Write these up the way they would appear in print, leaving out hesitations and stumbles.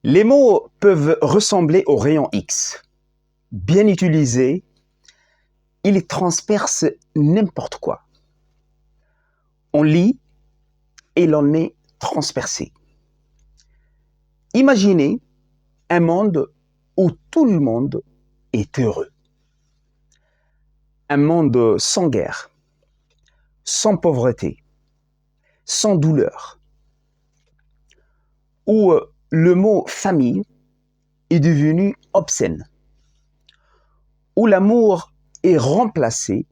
Les mots peuvent ressembler aux rayons X. Bien utilisés, ils transpercent n'importe quoi. On lit et l'on est transpercé. Imaginez un monde où tout le monde est heureux. Un monde sans guerre, sans pauvreté, sans douleur, où le mot famille est devenu obscène, où l'amour est remplacé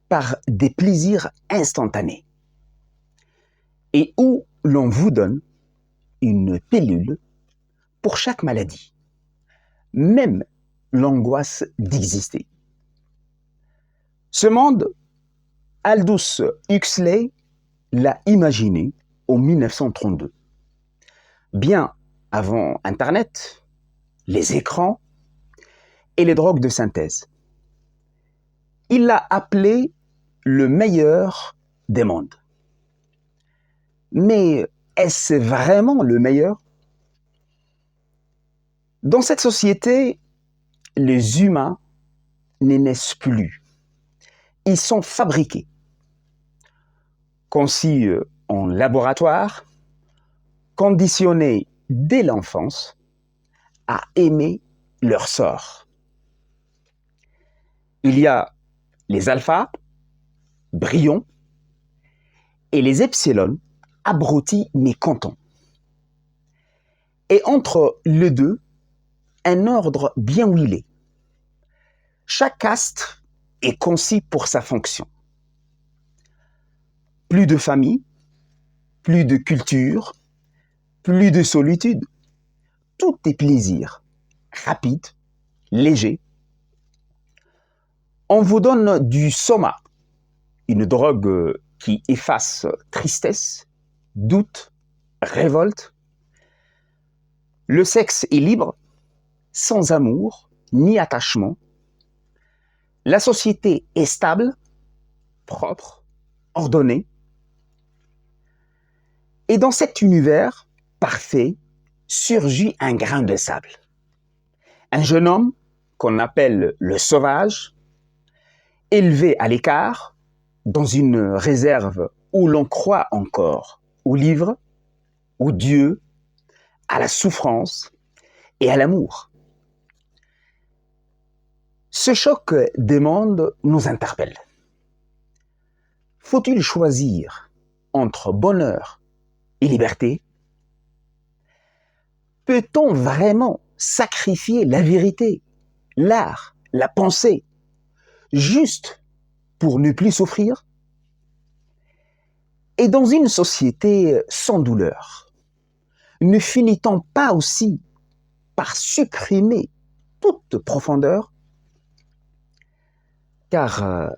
par des plaisirs instantanés et où l'on vous donne une pilule pour chaque maladie, même l'angoisse d'exister. Ce monde, Aldous Huxley l'a imaginé en 1932, bien avant Internet, les écrans et les drogues de synthèse. Il l'a appelé le meilleur des mondes. Mais est-ce vraiment le meilleur? Dans cette société, les humains ne naissent plus. Ils sont fabriqués, conçus en laboratoire, conditionnés dès l'enfance à aimer leur sort. Il y a les alphas, brillants, et les epsilons, abrutis mais contents. Et entre les deux, un ordre bien huilé. Chaque caste est conçu pour sa fonction. Plus de famille, plus de culture, plus de solitude. Tout est plaisir, rapide, léger. On vous donne du soma, une drogue qui efface tristesse, doute, révolte. Le sexe est libre, sans amour ni attachement. La société est stable, propre, ordonnée. Et dans cet univers parfait surgit un grain de sable. Un jeune homme qu'on appelle le sauvage, élevé à l'écart, dans une réserve où l'on croit encore au livre, au Dieu, à la souffrance et à l'amour. Ce choc des mondes nous interpelle. Faut-il choisir entre bonheur et liberté? Peut-on vraiment sacrifier la vérité, l'art, la pensée, juste pour ne plus souffrir? Et dans une société sans douleur, ne finit-on pas aussi par supprimer toute profondeur? Car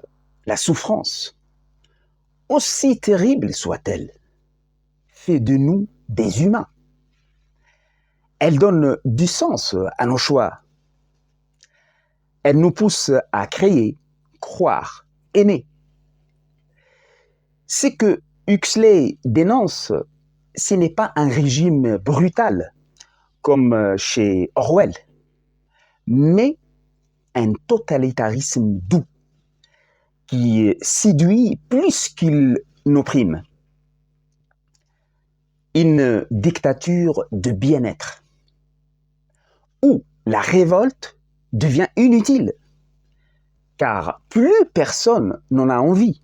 la souffrance, aussi terrible soit-elle, fait de nous des humains. Elle donne du sens à nos choix. Elle nous pousse à créer, croire, aimer. Ce que Huxley dénonce, ce n'est pas un régime brutal, comme chez Orwell, mais un totalitarisme doux, qui séduit plus qu'il n'opprime. Une dictature de bien-être, où la révolte devient inutile, car plus personne n'en a envie.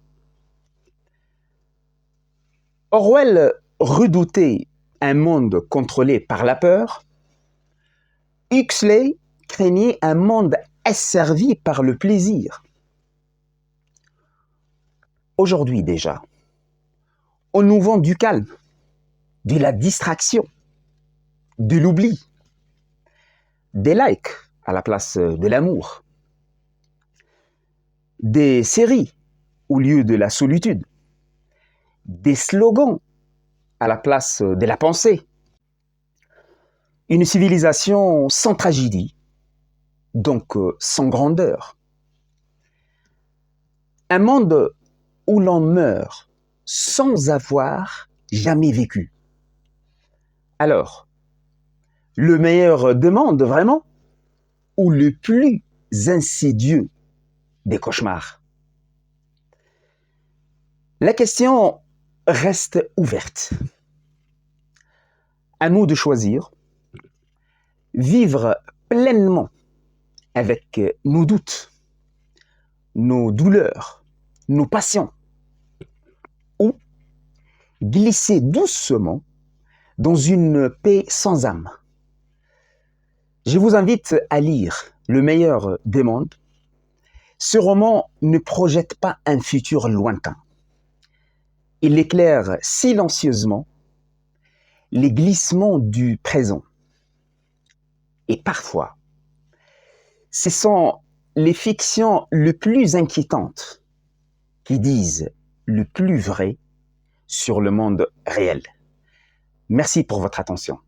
Orwell redoutait un monde contrôlé par la peur. Huxley craignait un monde asservi par le plaisir. Aujourd'hui déjà, on nous vend du calme, de la distraction, de l'oubli, des likes à la place de l'amour, des séries au lieu de la solitude, des slogans à la place de la pensée, une civilisation sans tragédie, donc sans grandeur, un monde où l'on meurt sans avoir jamais vécu. Alors, le meilleur des mondes, vraiment, ou le plus insidieux des cauchemars? La question reste ouverte. À nous de choisir, vivre pleinement avec nos doutes, nos douleurs, nos passions, ou glisser doucement dans une paix sans âme. Je vous invite à lire Le meilleur des mondes. Ce roman ne projette pas un futur lointain. Il éclaire silencieusement les glissements du présent. Et parfois, ce sont les fictions les plus inquiétantes qui disent le plus vrai sur le monde réel. Merci pour votre attention.